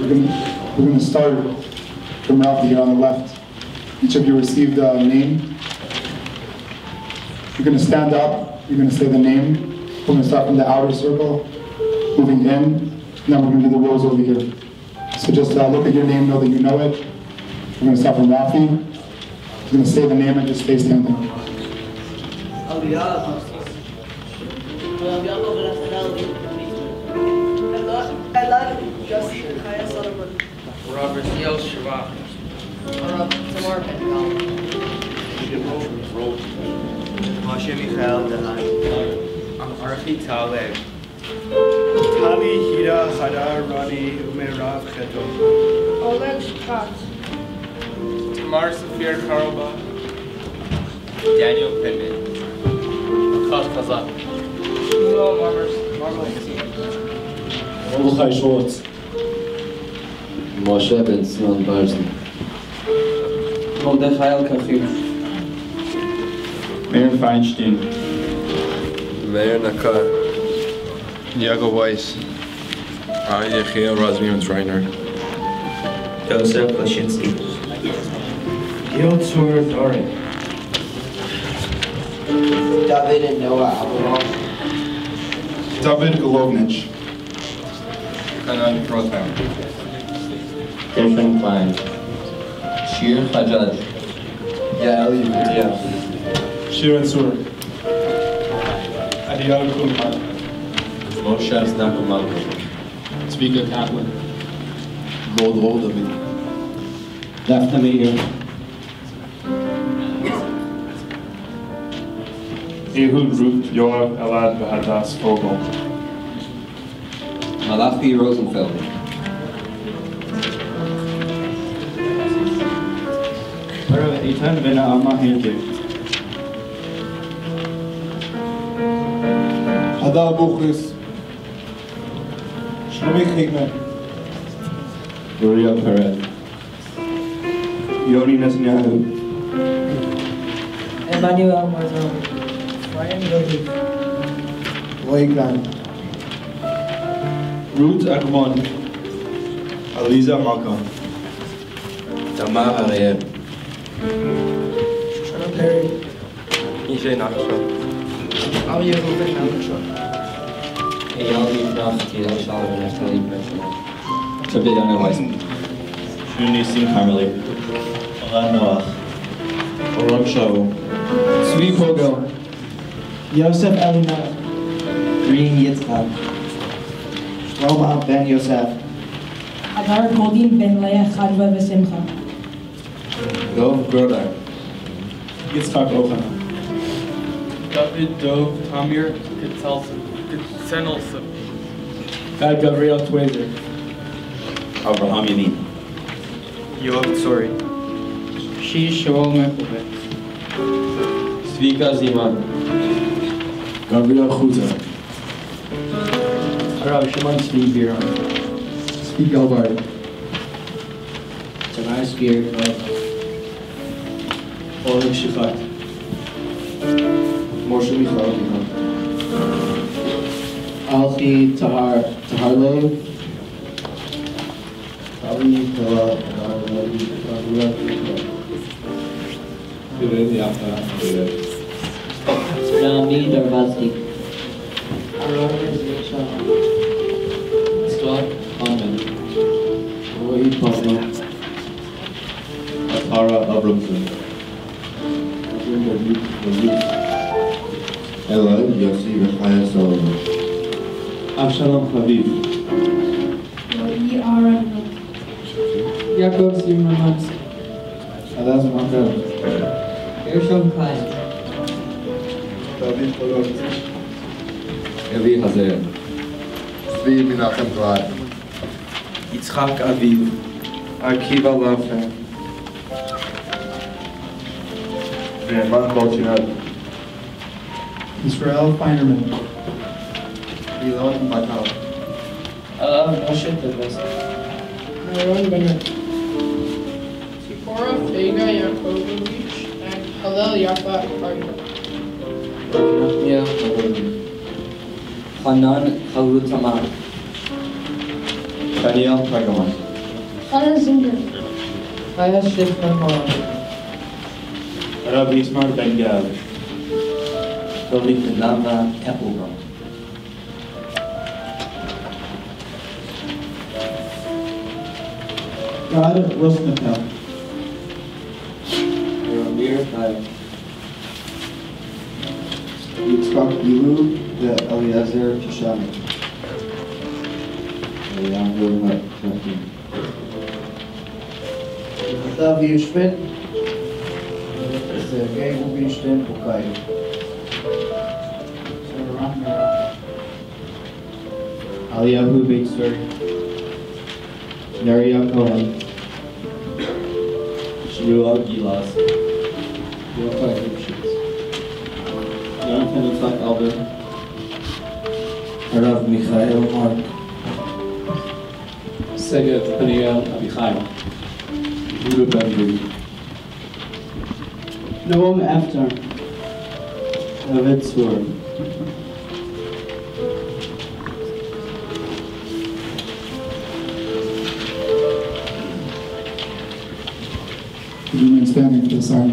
We're gonna start from Ralph here on the left. Each of you received a name. You're gonna stand up, you're gonna say the name. We're gonna start from the outer circle, moving in, and then we're gonna do the rows over here. So just look at your name, know that you know it. We're gonna start from Rafi. We're gonna say the name and just stay standing. Robert Yel Shabbat. Tamar Ben Moshe Michael Dahan. Arfi Taleb. Tali Hira Hadar Rani Umerav Cheto. Oleg Shkat. Tamar Safir Karoba. Daniel Pittman. Akash Kazak. Shmuel Marvel. Mordechai Schwartz. Moshe Ben Simon Barzen. Mordechai El-Kafir. Meir Feinstein. Meir Nakar. Yago Weiss. Yechiel Razmian Reiner. Joseph Lashinsky. Yotzur Dorin. David and Noah Avalon. David Golovnich. Kanan Protham. Gershon Klein. Shir Hajjaj. Yaeli Vidia. Shirin Sur. Adiyar Kulman. Moshe Znakomalko. Zvika Kaplan. Rodro David. Daphne Meir. Ehud Ruth Yoav Elad Vahadas Fogel. Malachi Rosenfeld. Eitan Ben Amma Henke. Hadar Buchris. Shlomi Chigman. Uriel Perez. Yoni Netanyahu. Emmanuel Marzon. Ryan Yogi. Leiglan. Ruth Agmon. Aliza Malkan. Tamar Ariel. Shana Perry. Ije Nachsha. Al Yehuda Nalcha. Eyal Yifrach Tila Shalom Naftali Pressure. Tabidana Weiss. Shuni Sim Carmeli. Alan Noach. Oram Shaul. Sweet Pogo. Yosef Elina. Green Yitzchak. Roma Ben Yosef. Hadar Goldin Ben Leah Chadva V'Simcha. Dov Grodar. Yitzchak Ochana. David Dov Tamir Kitzelson. Gad Gabriel Twazer. Abraham Yanin. Yoav Tsori. She Shaul Mekovic. Zvika Ziman. Gabriel Chuza. Arav Shimon Tzvi Biron. Speak Elbard. Tanai Spear. Oleg Shifat. Moshe Michael Dihan. Alchi Taharlev. Ali Kala Rami Darvazdi. Scott Ahmed. Roy Pablo. Atara Abramson. Ella Yossi Rechaya Solomon. Avshalom Chaviv. Roy Aaron. Yaakov Zimmermans. Adaz Makar. Gershon Klein. David Kolot. Eli Hazer. Zvi Menachem Glad. Yitzchak Aviv. Akiva Lavner. Ne'eman Bolchinad. Israel Feinerman. Elon Batal. Alav Moshe Teves. Aaron Bennett. Tzipora Vega Yakovovich and Hillel Yafa Gardner. Nachmiel Hanan Chalutzaman. Daniel Pergamon. Anna Zinger. Chaya Shifra Moran. הרב ישמעאל בן גל. David Fernanda Applebaum. Gad Rosnapel. Ramir Chaim. יצחק גילו ואליעזר שושני. יעבור מהפרקים. נכתב יושפן, סרגי רובינשטיין בוקאי. Eliyahu Beitzur. Neria Cohen. Shmuel Gilas. Yochai Lipschitz. Jonathan Yitzhak Alder. Harav Michael Mark. Segev Peniel Abichai. Judah Ben-Ri. Noam Aftar. David Sur. Could you remain standing for the sign?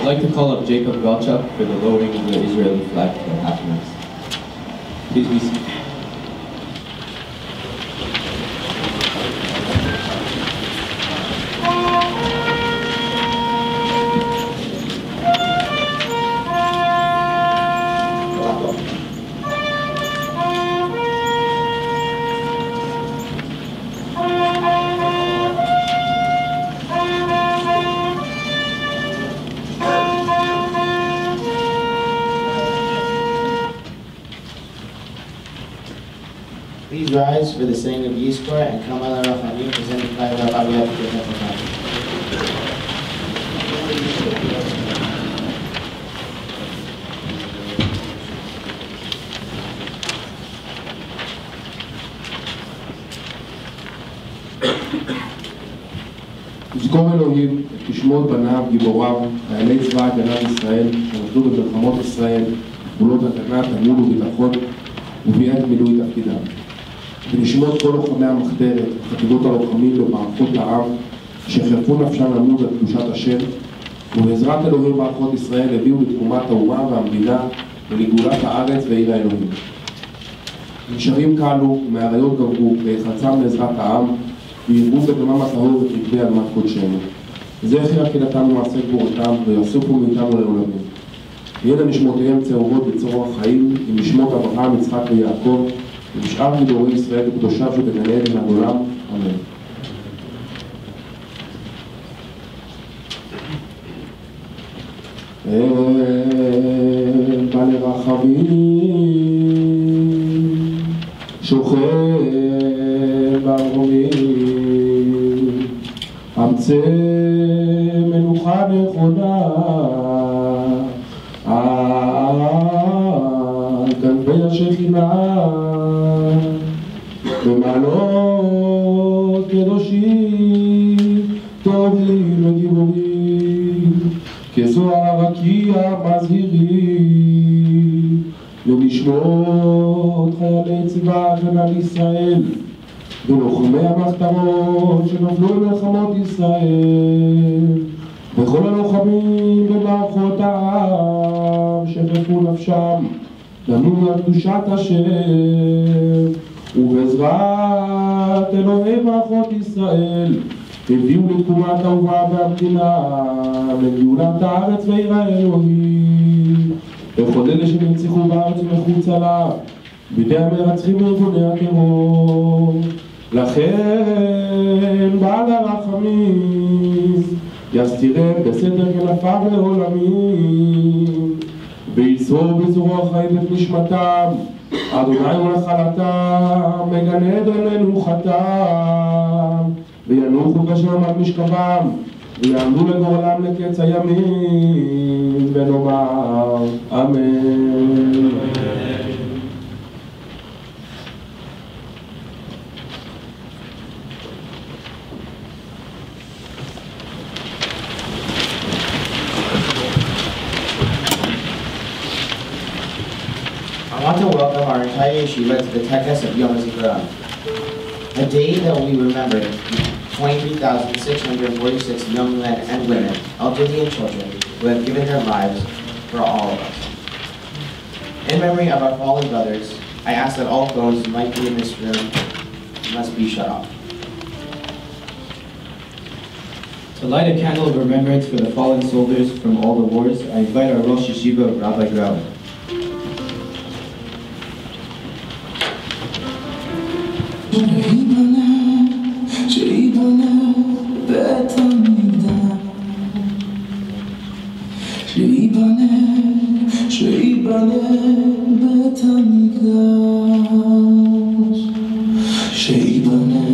I'd like to call up Jacob Galchuk for the lowering of the Israeli flag for afterwards. Please be seated. Please rise for the saying of Yizkor and come on Rachamim, presented by Rabbi Yaakov. יזכור אלוהים את שמות בניו, גיבוריו, חיילי צבא הגנה לישראל, שנפלו במלחמות ישראל, פעולות הגנה, תגמול וביטחון, ובעת מילוי תפקידם. ונשמות כל לוחמי המחתרת, חטיבות הלוחמים במערכות העם, שחירפו נפשם למות על קדושת השם, ובעזרת אלוהים מערכות ישראל הביאו לתקומת האומה והמדינה ולגאולת הארץ ועיר האלוהים. נשארים קלו, מהאריות גברו, והיחלצם לעזרת העם, וירבו בדמם הטהור וכתבי אדמת קודשנו. זכר עקדתם ומעשה גבורתם, ויסופו מאיתנו לעולמים. יהיה לנשמותיהם צהובות בצרור החיים, עם נשמות אברהם, יצחק ויעקב, ובשאר גיבורי ישראל וקדושיו שבגן עדן עד עולם. אמן. בא לרחמים, שוכן והמרומים. אמצא מנוחה נכונה על כנפי השכינה, במעלות קדושים טובים וגיבורים, כזוהר הרקיע מזהירים לנשמות חיילי צבא הגנה לישראל ולוחמי המחתרות שנפלו במלחמות ישראל, וכל הלוחמים במערכות העם שחרפו נפשם לנוע על קדושת השם, ובעזרת אלוהי מערכות ישראל הביאו לתקומת אהובה והמדינה, לגאולת הארץ ועיר האלוהים, וכל אלה שנרצחו בארץ ומחוצה לה בידי המרצחים וארגוני הטרור. לכן בעל הרחמים יסתירם בסתר כנפיו לעולמים, ויצרור בצורו החיים את נשמתם, אדוני הוא נחלתם, מגן עדן מנוחתם, וינוחו בשלום על משכבם, ויעמדו לגורלם לקץ הימים, ונאמר אמן. I want to welcome our entire yeshiva to the Tekes of Yom Hazikaron, a day that will be remembered 23,646 young men and women, elderly and children, who have given their lives for all of us. In memory of our fallen brothers, I ask that all phones might be in this room must be shut off. To light a candle of remembrance for the fallen soldiers from all the wars, I invite our Rosh Yeshiva, Rabbi Grau. שיבנה בית המקדש, שיבנה בית המקדש, שיבנה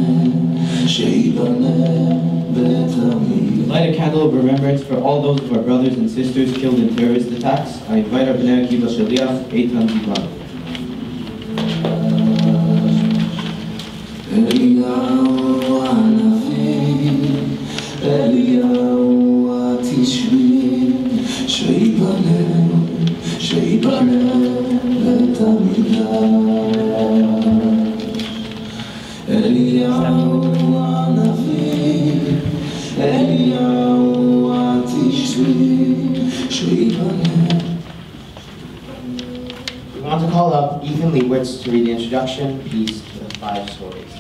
בית המקדש. Light a candle of remembrance for all those of our brothers and sisters killed in terrorist attacks. I invite our Bnei Akiva Shaliach, Eitan Zibran. אליהו הנביא, אליהו התשבי, שיבנה בית המקדש. אליהו הנביא, אליהו התשבי, שיבנה. We want to call up Ethan Leibowitz to read the introduction piece to the 5 stories.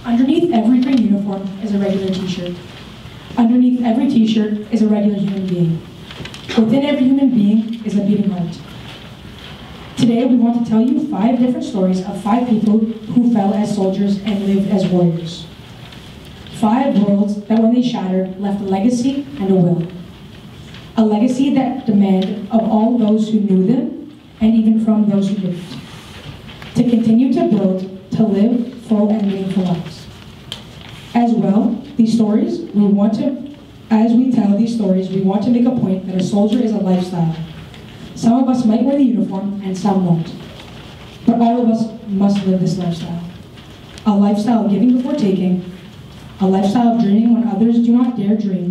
Underneath every green uniform is a regular t-shirt. Underneath every t-shirt is a regular human being. Within every human being is a beating heart. Today we want to tell you 5 different stories of 5 people who fell as soldiers and lived as warriors. 5 worlds that when they shattered left a legacy and a will. A legacy that demanded of all those who knew them and even from those who didn't. To continue to build, to live full and meaningful lives. As well, these stories, as we tell these stories, we want to make a point that a soldier is a lifestyle. Some of us might wear the uniform and some won't. But all of us must live this lifestyle. A lifestyle of giving before taking, a lifestyle of dreaming when others do not dare dream.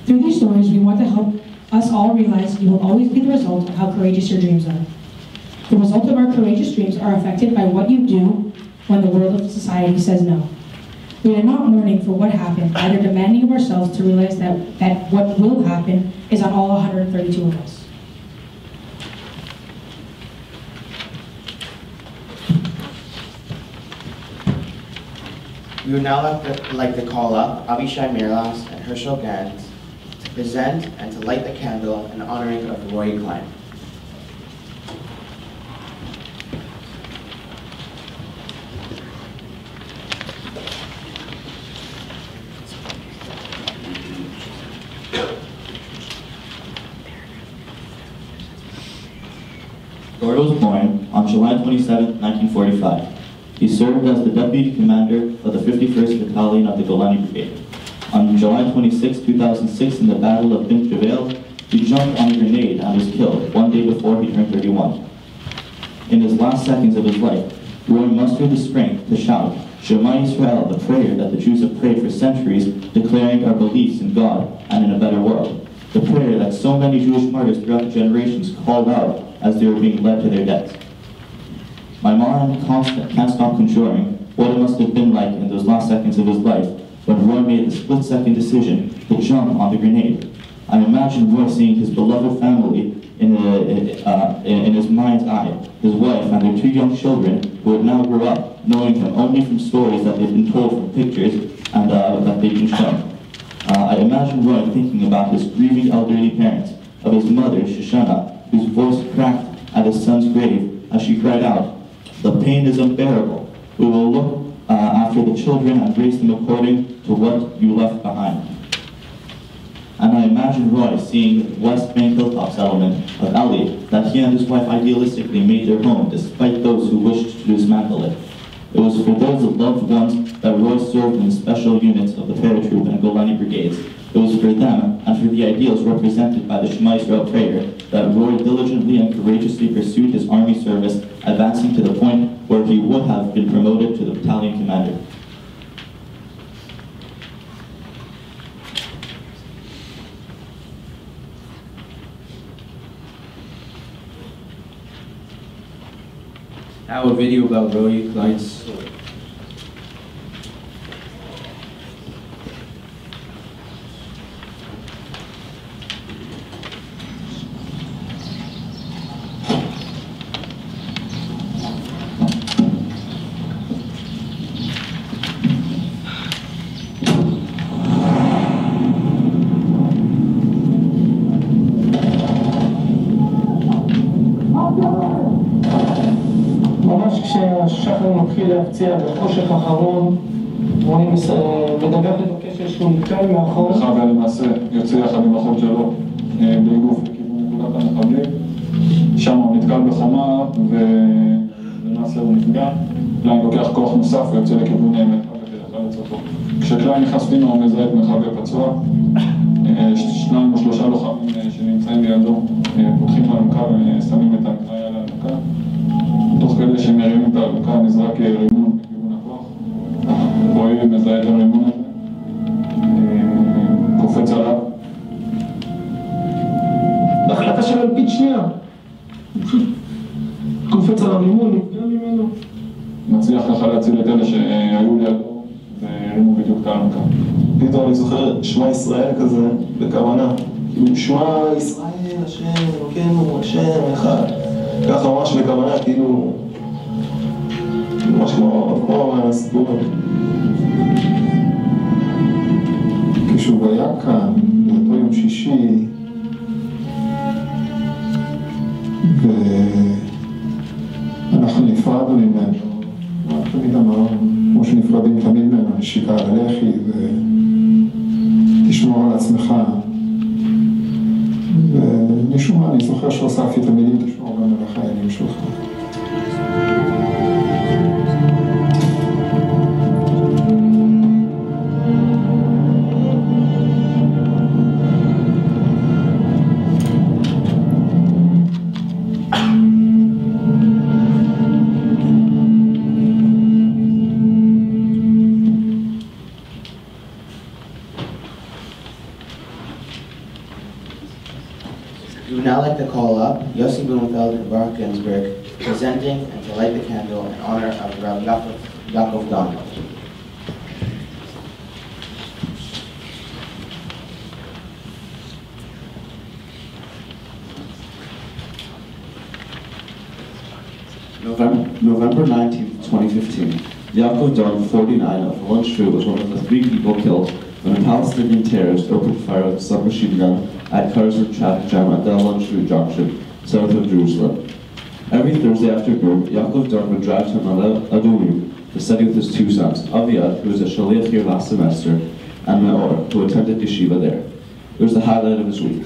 Through these stories, we want to help us all realize you will always be the result of how courageous your dreams are. The result of our courageous dreams are affected by what you do when the world of society says no. We are not mourning for what happened, either demanding of ourselves to realize that what will happen is on all 132 of us. We would now like to call up Avishai Mirlas and Herschel Gans to present and to light the candle in honoring of Roy Klein. Roy was born on July 27, 1945. He served as the deputy commander of the 51st Battalion of the Golani Brigade. On July 26, 2006, in the Battle of Bint Jbeil, he jumped on a grenade and was killed one day before he turned 31. In his last seconds of his life, Roy mustered the strength to shout, Shema Yisrael, the prayer that the Jews have prayed for centuries, declaring our beliefs in God and in a better world. The prayer that so many Jewish martyrs throughout the generations called out as they were being led to their deaths. My mind can't stop conjuring what it must have been like in those last seconds of his life when Roy made the split-second decision to jump on the grenade. I imagine Roy seeing his beloved family in his mind's eye, his wife and their two young children who would now grow up knowing him only from stories that they've been told from pictures and that they've been shown. I imagine Roy thinking about his grieving elderly parents, of his mother, Shoshana, whose voice cracked at his son's grave as she cried out, "The pain is unbearable. We will look after the children and raise them according to what you left behind." And I imagine Roy seeing the West Bank hilltop settlement of Eli that he and his wife idealistically made their home despite those who wished to dismantle it. It was for those loved ones that Roy served in the special units of the paratroop and Golani brigades. It was for them and for the ideals represented by the Shema Yisrael prayer that Roy diligently and courageously pursued his army service, advancing to the point where he would have been promoted to the battalion commander. Now a video about Roy Klein's story. ממש כשהשחר מתחיל להפציע בחושך האחרון, רואים מדבר לבקש איזשהו נתקל מאחור. מחבל למעשה יוצא יחד עם אחות שלו באיגוף לכיוון נקודת המחבלים. שם הוא נתקל בחומה ולמעשה הוא נפגע. קליין לוקח כוח נוסף ויוצא לכיוון מרחב כדי לחלץ אותו. כשקליין נכנס פנימה הוא מזהה את מחבל פצוע. שניים או שלושה לוחמים שנמצאים לידו פותחים באלונקה ושמים את הקראיה על האלונקה. תוך כדי שהם מרימים את האלונקה נזרק רימון בכיוון הכוח. רועי מזהה את הרימון הזה, קופץ עליו. בהחלטה של אלפית שנייה, הוא פשוט קופץ על הרימון, נפגע ממנו. מצליח ככה להציל את אלה שהיו לידו והרימו בדיוק את האלונקה. פתאום אני זוכר שמע ישראל כזה בכוונה, כאילו שמע ישראל, השם, אלוקינו, השם, אחד. ככה ממש בכוונה, כאילו, ממש כמו הסיפור הזה. כשהוא היה כאן, באותו יום שישי, ואנחנו נפרדנו ממנו, תמיד אמר, כמו שנפרדים תמיד ממנו, נשיקה על הלחי ותשמור על עצמך. ומשום מה, אני זוכר שהוספתי את המילים, תשמור גם על החיילים שלך. We would now like to call up Yossi Blumenfeld and Baruch Ginsburg, presenting and to light the candle in honor of Rabbi Yaakov Don. November 19th, 2015. Yaakov Don, 49, of Holon Shrew, was one of the 3 people killed when a Palestinian terrorist opened fire with a submachine gun at Karsar traffic jam at the Holon Shrew junction, south of Jerusalem. Every Thursday after Group, Yaakov Don would drive to Adumim to study with his 2 sons, Aviad, who was a shaliach here last semester, and Meor, who attended yeshiva there. It was the highlight of his week.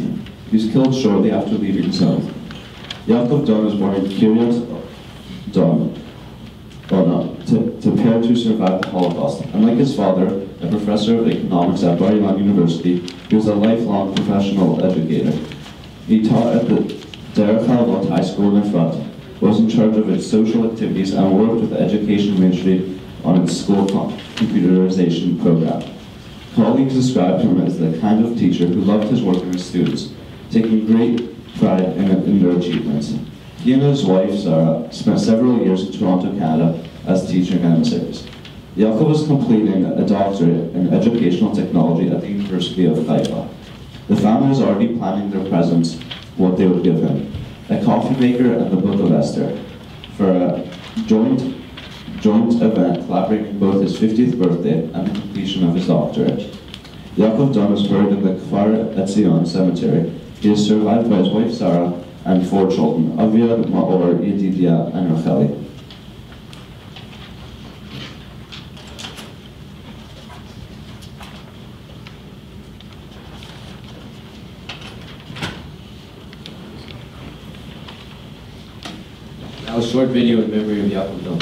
He was killed shortly after leaving south. Yaakov Don was born in Kiryat Don, to prepare to survive the Holocaust. Unlike his father, a professor of economics at Bar Ilan University, he was a lifelong professional educator. He taught at the Derech Halavot High School in Efrat, was in charge of its social activities, and worked with the education ministry on its school computerization program. Colleagues described him as the kind of teacher who loved his work and his students, taking great pride in their achievements. He and his wife, Sarah, spent several years in Toronto, Canada, as teaching emissaries. Yaakov was completing a doctorate in educational technology at the University of Haifa. The family was already planning their presents, what they would give him: a coffee maker and the Book of Esther, for a joint event collaborating both his 50th birthday and the completion of his doctorate. Yaakov Don was buried in the Kfar Etzion cemetery. He is survived by his wife Sarah and 4 children: Aviad, Maor, Yedidia, and Racheli. Now a short video in memory of Yaakov Don.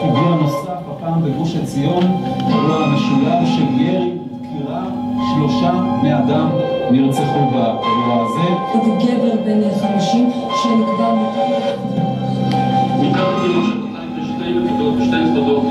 פיגוע נוסף, הפעם בגוש עציון, אירוע משולב של ירי ודקירה, 3 בני אדם נרצחו באירוע הזה. גבר בן 50 שנקבע מותו. בשתי יסודות.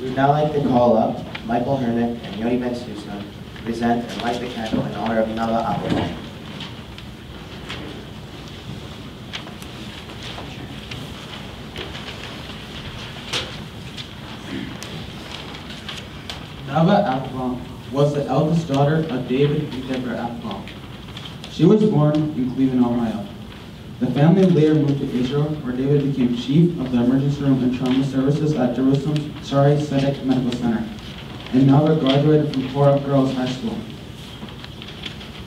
We would now like to call up Michael Hernick and Yoni Ben Sousa to present and light the candle in honor of Nava Applebaum. Nava Applebaum was the eldest daughter of David and Deborah Applebaum. She was born in Cleveland, Ohio. The family later moved to Israel, where David became chief of the emergency room and trauma services at Jerusalem's Shari Tzedek Medical Center, and Nava graduated from Torah Girls High School.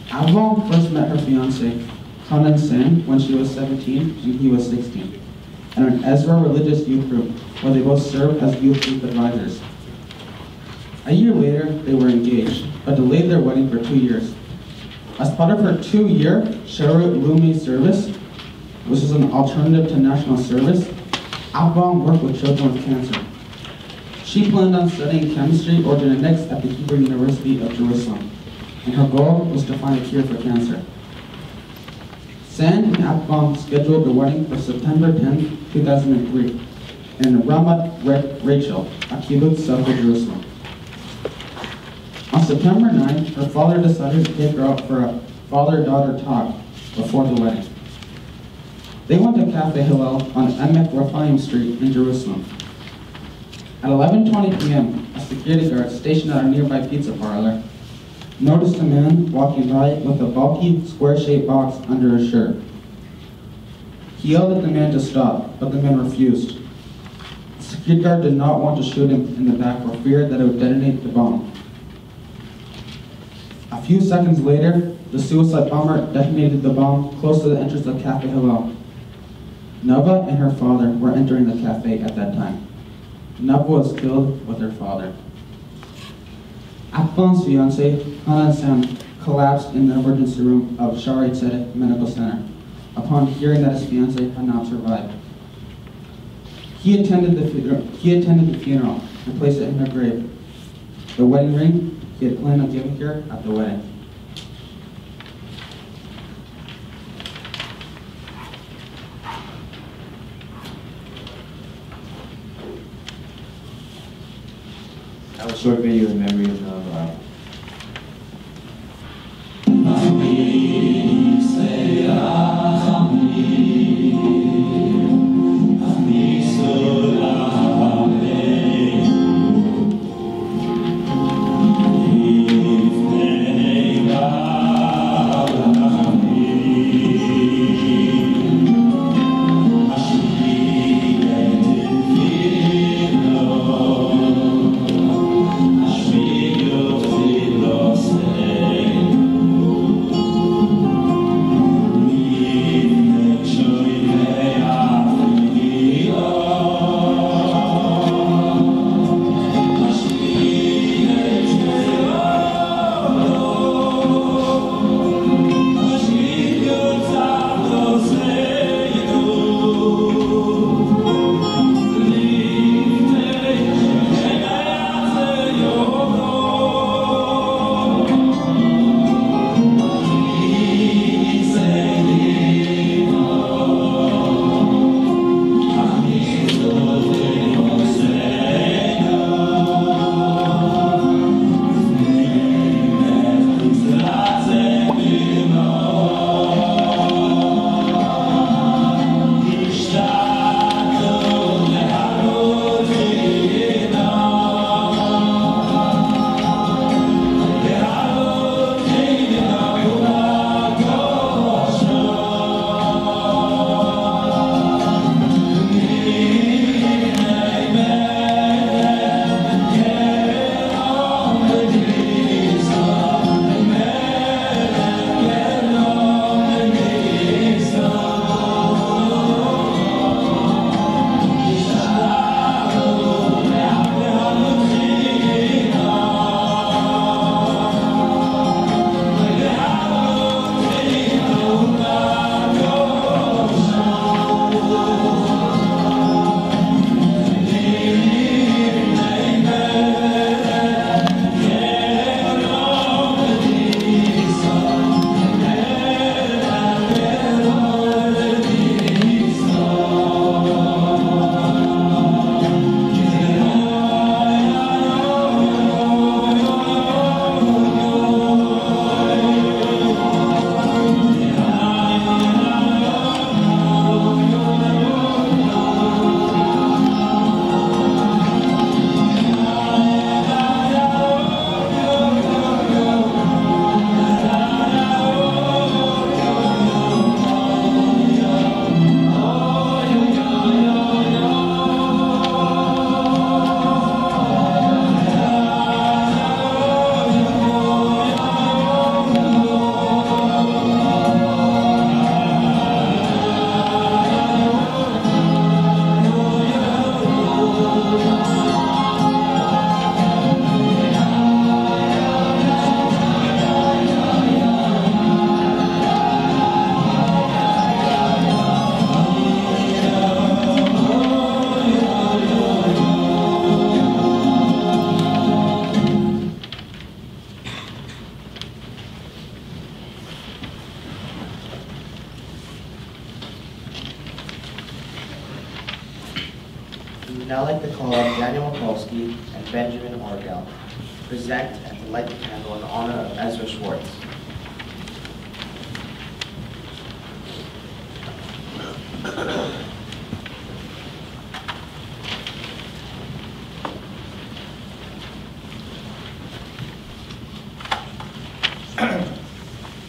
Applebaum first met her fiancé, Hanan Sen, when she was 17 and he was 16. and an Ezra religious youth group, where they both served as youth group advisors. A year later, they were engaged, but delayed their wedding for 2 years. As part of her 2-year Sherut Lumi service, which is an alternative to national service, Avram worked with children with cancer. She planned on studying chemistry or genetics at the Hebrew University of Jerusalem, and her goal was to find a cure for cancer. Sand and Avram scheduled the wedding for September 10, 2003, in Ramat Rachel, a kibbutz south of Jerusalem. On September 9, her father decided to take her out for a father-daughter talk before the wedding. They went to Cafe Hillel on Emek Raphaim Street in Jerusalem. At 11:20 p.m., a security guard stationed at a nearby pizza parlor noticed a man walking by with a bulky, square-shaped box under his shirt. He yelled at the man to stop, but the man refused. The security guard did not want to shoot him in the back for fear that it would detonate the bomb. A few seconds later, the suicide bomber detonated the bomb close to the entrance of Cafe Hillel. Nava and her father were entering the cafe at that time. Nava was killed with her father. Avram's fiancée, Hannah Sam, collapsed in the emergency room of Shari Tzedek Medical Center upon hearing that his fiancée had not survived. He attended the funeral and placed it in her grave. The wedding ring he had planned on giving her at the wedding. Now a short video in memory of Nava. Ashmi We'd now like to call up Daniel Mikulski and Benjamin Orgel to present and to light the candle in honor of Ezra Schwartz.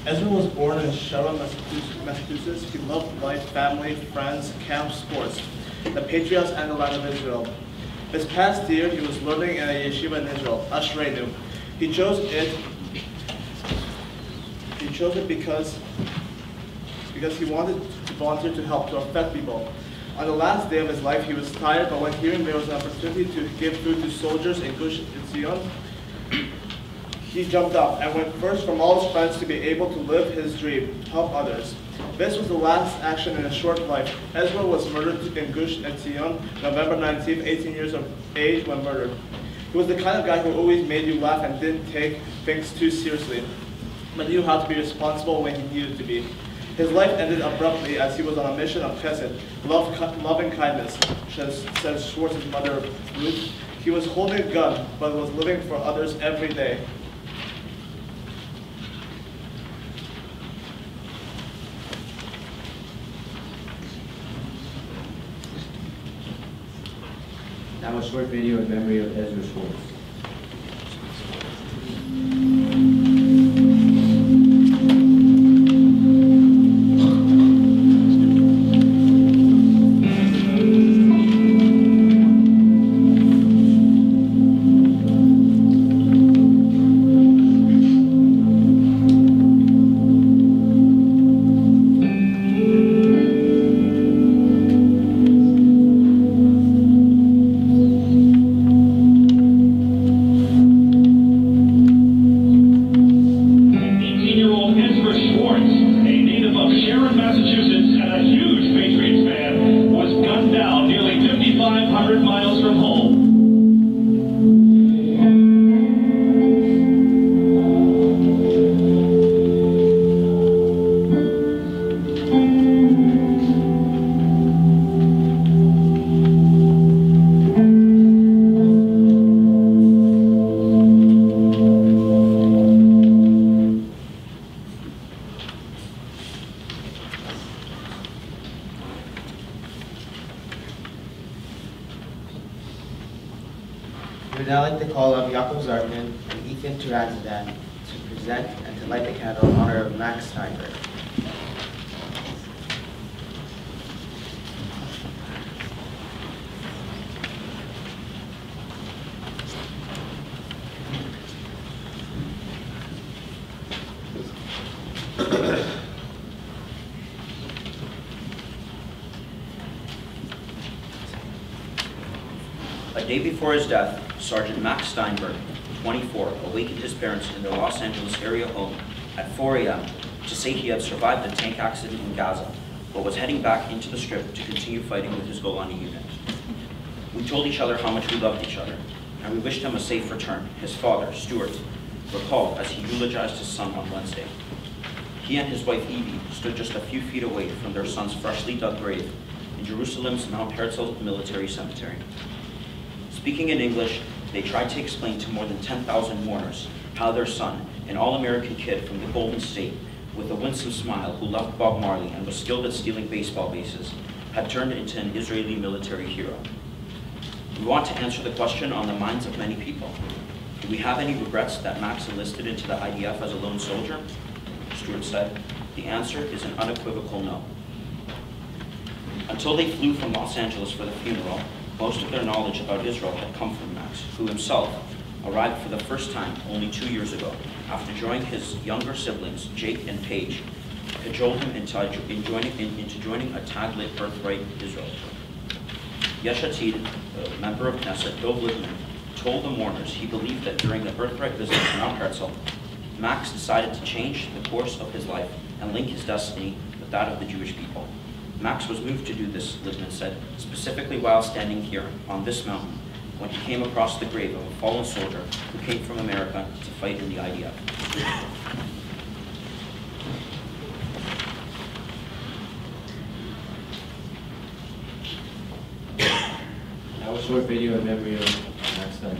Ezra was born in Sharon, Massachusetts. He loved life, family, friends, camp, sports, the patriots, and the land of Israel. This past year, he was learning in a yeshiva in Israel, Ashreinu. He chose it because he wanted to volunteer to help, to affect people. On the last day of his life, he was tired, but when hearing there was an opportunity to give food to soldiers in Gush Etzion, he jumped up and went first from all his friends to be able to live his dream, help others. This was the last action in his short life. Ezra was murdered in Gush Etzion, November 19th, 18 years of age when murdered. He was the kind of guy who always made you laugh and didn't take things too seriously, but knew how to be responsible when he needed to be. His life ended abruptly as he was on a mission of chesed, loving kindness, says Schwartz's mother, Ruth. He was holding a gun, but was living for others every day. Now a short video in memory of Ezra Schwartz. We would now like to call up Yaakov Zarkin and Ethan Turazadan to present and to light the candle in honor of Max Steinberg. A day before his death, Sergeant Max Steinberg, 24, awakened his parents in their Los Angeles area home at 4 a.m. to say he had survived a tank accident in Gaza, but was heading back into the Strip to continue fighting with his Golani unit. We told each other how much we loved each other, and we wished him a safe return, his father, Stuart, recalled as he eulogized his son on Wednesday. He and his wife, Evie, stood just a few feet away from their son's freshly dug grave in Jerusalem's Mount Herzl Military Cemetery. Speaking in English, they tried to explain to more than 10,000 mourners how their son, an all-American kid from the Golden State, with a winsome smile who loved Bob Marley and was skilled at stealing baseball bases, had turned into an Israeli military hero. We want to answer the question on the minds of many people. Do we have any regrets that Max enlisted into the IDF as a lone soldier? Stuart said. The answer is an unequivocal no. Until they flew from Los Angeles for the funeral, most of their knowledge about Israel had come from Max, who himself arrived for the first time only 2 years ago, after joining his younger siblings, Jake and Paige, cajoled him into joining a Tag-lit Birthright Israel. Yesh Atid, a member of Knesset, Dov Littman, told the mourners he believed that during the Birthright visit to Mount Herzl, Max decided to change the course of his life and link his destiny with that of the Jewish people. Max was moved to do this, Littman said, specifically while standing here on this mountain when he came across the grave of a fallen soldier who came from America to fight in the IDF. Now a short video in memory of Max Stein.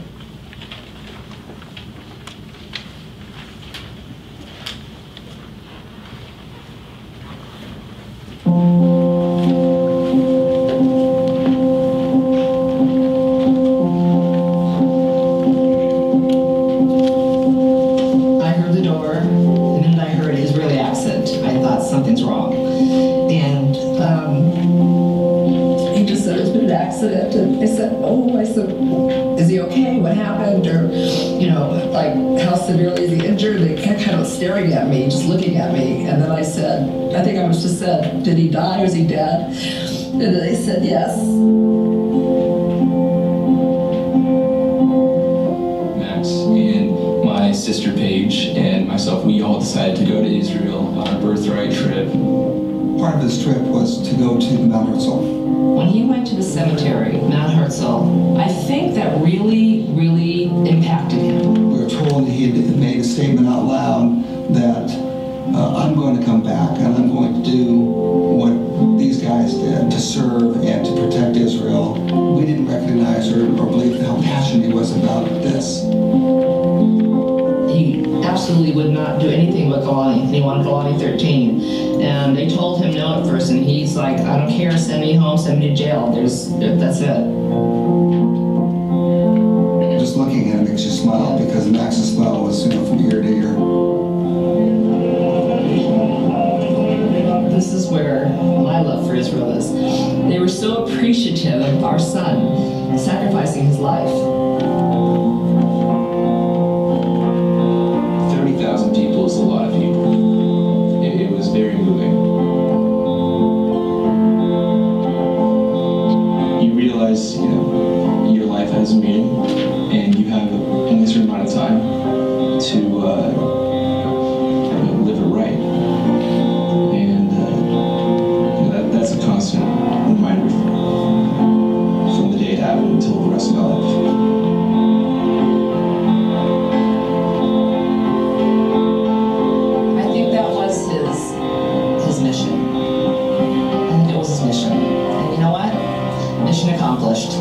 I heard the door, and then I heard an Israeli accent. I thought something's wrong. And he just said, "There's been an accident." And I said, "Is he okay? What happened?" Or, like, how severely is he injured? They kept kind of staring at me, just looking at me. And then I said, I think I was just said, "Did he die? Was he dead?" And then they said, "Yes." Max and my sister Paige and myself, we all decided to go to Israel on a birthright trip. Part of his trip was to go to Mount Herzl. When he went to the cemetery, Mount Herzl, I think that really, really impacted him. We were told he had made a statement out loud that I'm going to come back and I'm going to do what these guys did to serve and to protect Israel. We didn't recognize or believe how passionate he was about this. He absolutely would not do anything with Golani. He wanted Golani 13. And they told him no at first, and he's like, "I don't care, send me home, send me to jail. That's it." Just looking at him makes you smile because Max's smile was, from ear to ear. This is where my love for Israel is. They were so appreciative of our son sacrificing his life. 30,000 people is a lot of people. It was very moving. You realize, your life has meaning, and you have an certain amount of time to live it right. And that's a constant reminder from the day it happened until the rest of my life. I think that was his mission. I think it was his mission. And you know what? Mission accomplished.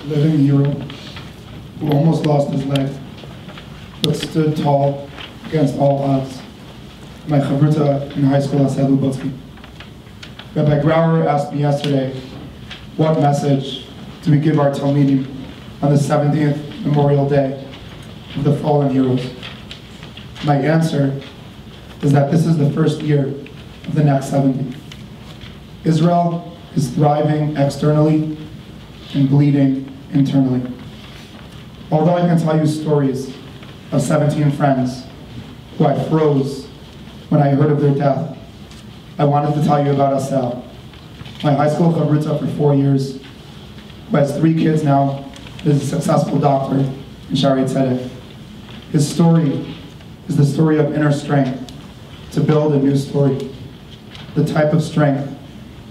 Living hero who almost lost his leg, but stood tall against all odds. My chavruta in high school, Asad Lubotsky. Rabbi Grauer asked me yesterday, what message do we give our Talmidim on the 70th Memorial Day of the fallen heroes? My answer is that this is the first year of the next 70. Israel is thriving externally and bleeding internally. Although I can tell you stories of 17 friends who I froze when I heard of their death, I wanted to tell you about Asel, my high school chavruta for 4 years, who has 3 kids now, is a successful doctor in Shaarei Tzedek. His story is the story of inner strength to build a new story, the type of strength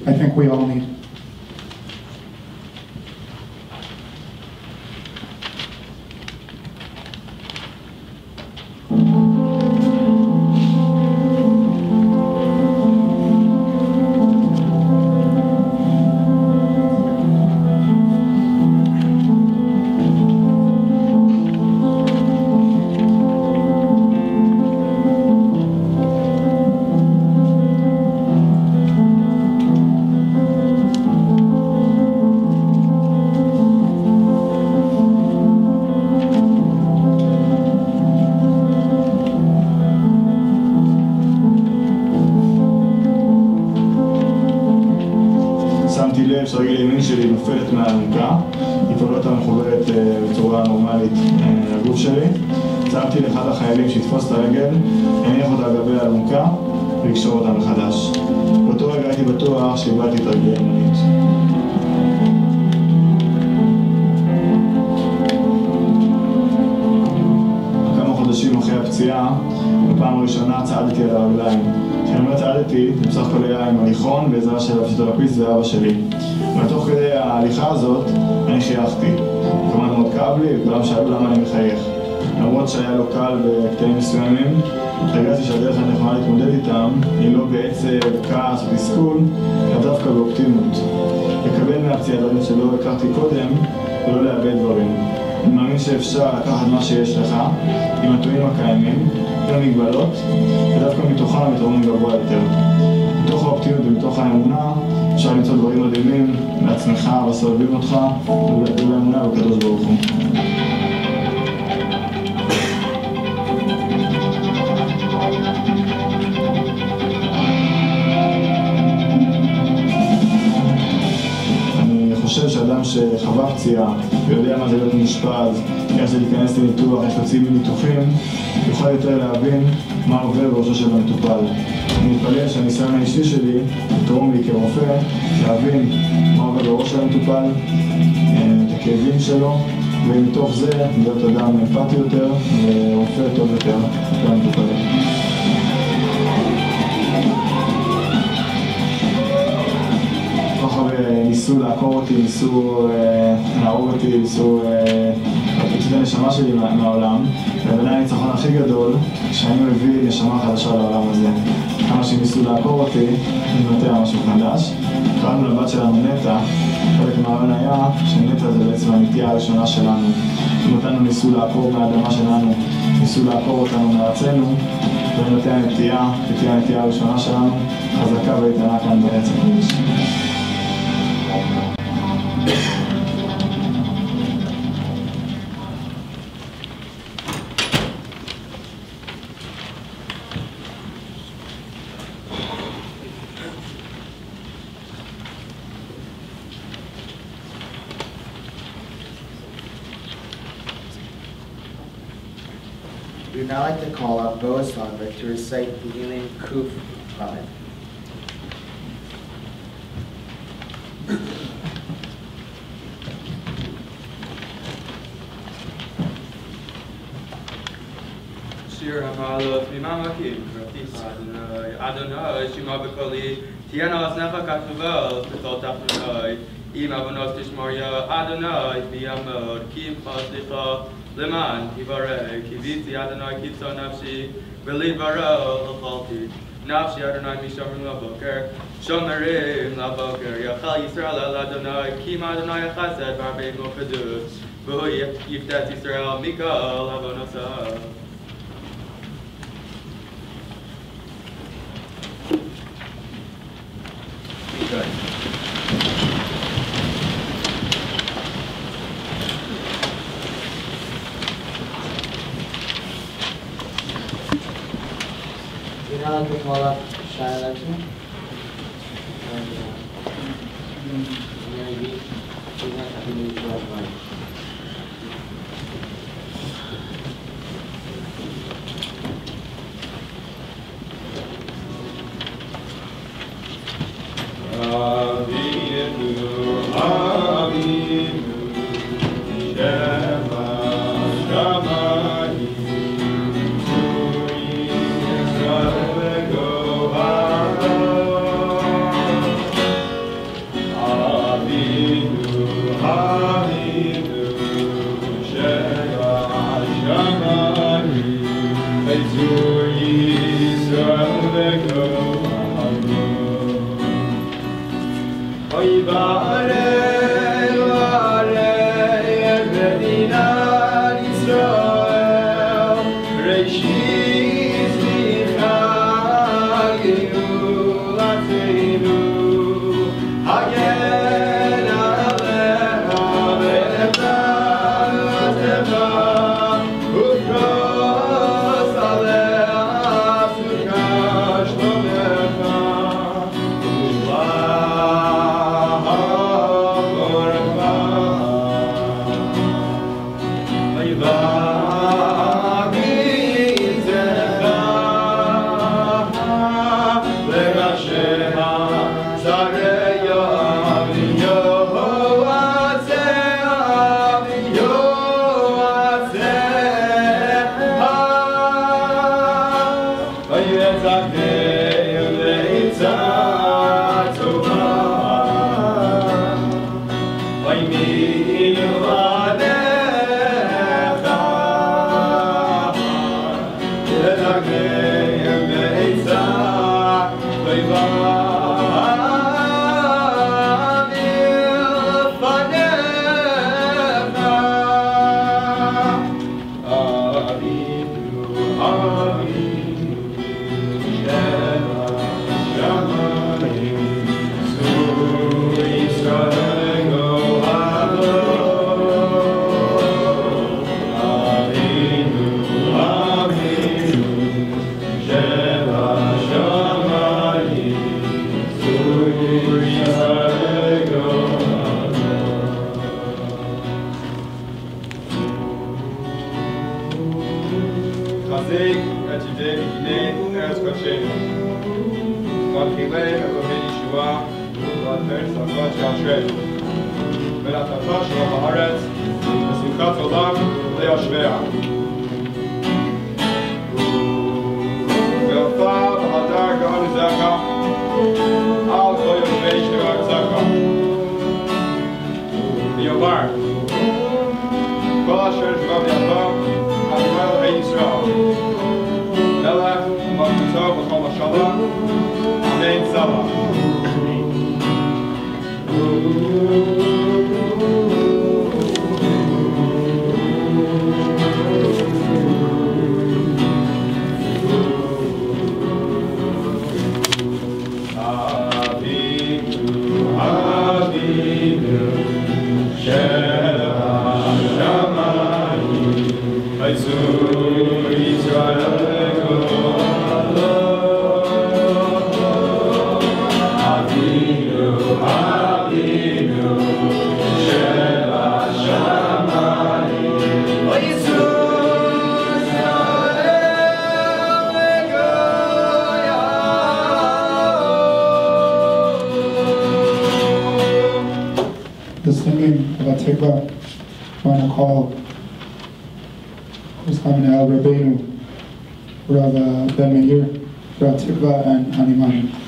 I think we all need. שרגל ימין שלי נופלת מהאלונקה, היא כבר לא הייתה מחוברת בצורה נורמלית לגוף שלי. צעקתי לאחד החיילים שיתפוס את הרגל, הניח אותה על גבי האלונקה ולקשור אותה מחדש. באותו רגע הייתי בטוח שאיבדתי את רגלי הימנית. הפציעה, בפעם הראשונה צעדתי על הרגליים. כשאני אומר צעדתי, זה בסך הכל היה עם הליכון בעזרה של הפיזיותרפיסט ואבא שלי. ותוך כדי ההליכה הזאת, אני חייכתי. כמובן מאוד כאב לי, וכולם שאלו למה אני מחייך. למרות שהיה לו קל בקטעים מסוימים, הרגשתי שהדרך הנכונה להתמודד איתם היא לא בעצב, כעס או תסכול, אלא דווקא באופטימיות. לקבל מהפציעה דברים שלא הכרתי קודם, ולא לאבד דברים. אני מאמין שאפשר לקחת מה שיש לך, עם התואים הקיימים, עם המגבלות, ודווקא מתוכם מתרומם גבוה יותר. מתוך האופטימיות ומתוך האמונה, אפשר למצוא דברים מדהימים לעצמך, בסובבים אותך, ובאמונה בקדוש ברוך הוא. אני חושב שאדם שחווה פציעה ויודע מה זה להיות מאושפז, איך זה להיכנס לניתוח, איך להוציא מניתוחים, יוכל יותר להבין מה עובר בראשו של המטופל. אני מתפלל שהניסיון האישי שלי יתרום לי כרופא להבין מה עובר בראש של המטופל, את הכאבים שלו, ומתוך זה להיות אדם אמפתי יותר ורופא טוב יותר למטופלים. ניסו לעקור אותי, ניסו להרוג אותי, ניסו להוציא את הנשמה שלי מהעולם, ובעיניי הניצחון הכי גדול שאני מביא נשמה חדשה לעולם הזה. כמה שניסו לעקור אותי, אני נותן משהו חדש. קראנו לבת שלנו נטע, חלק מהרעיון היה שנטע זה בעצם הנטייה הראשונה שלנו. אם אותנו ניסו לעקור מהאדמה שלנו, ניסו לעקור אותנו מארצנו, ונטע הנטייה, תהיה הנטייה הראשונה שלנו, חזקה ואיתנה כאן בארץ הקודש. We would now like to call up Boaz Sonberg to recite the Elim Kuf from it. Shir Hamalos Mimamakim, Raticha Adonai, Shema B'Koli, Tiana Asnecha Katuvel, B'Chol Tachnunai, Im Avonos Tishmaria, Adonai, B'Yamod, Kim Chaslicha, Leman, Kivarei, Kivitzi Adonai, Kitzo Nafshi, V'Li Varo, L'Chalti, Nafshi Adonai, Mishamrim L'Boker, Shomerim L'Boker, Yachal Yisrael El Adonai, Kim Adonai Chesed, V'Arbeit Mokadut, V'Hu Yiftet Yisrael, Mikal Avonosah. Good. We now like to call up Shai Lecter. Mary B. She's not having to drive by. Avinu, Avinu, The singing of Atikva, I want to call who's coming out Rabbeinu, Rav Ben Meir, for Atikva and Haniman.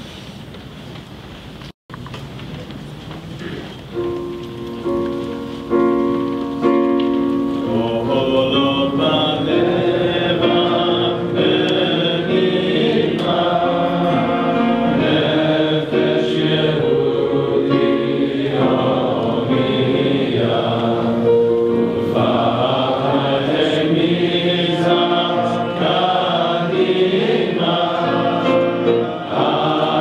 Ah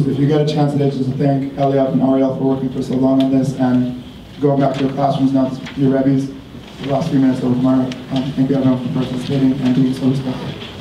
close, if you get a chance today, just to thank Eliav and Ariel for working for so long on this and going back to your classrooms now, your Rebbe's, the last 3 minutes over tomorrow. Thank you everyone for participating and being so respectful.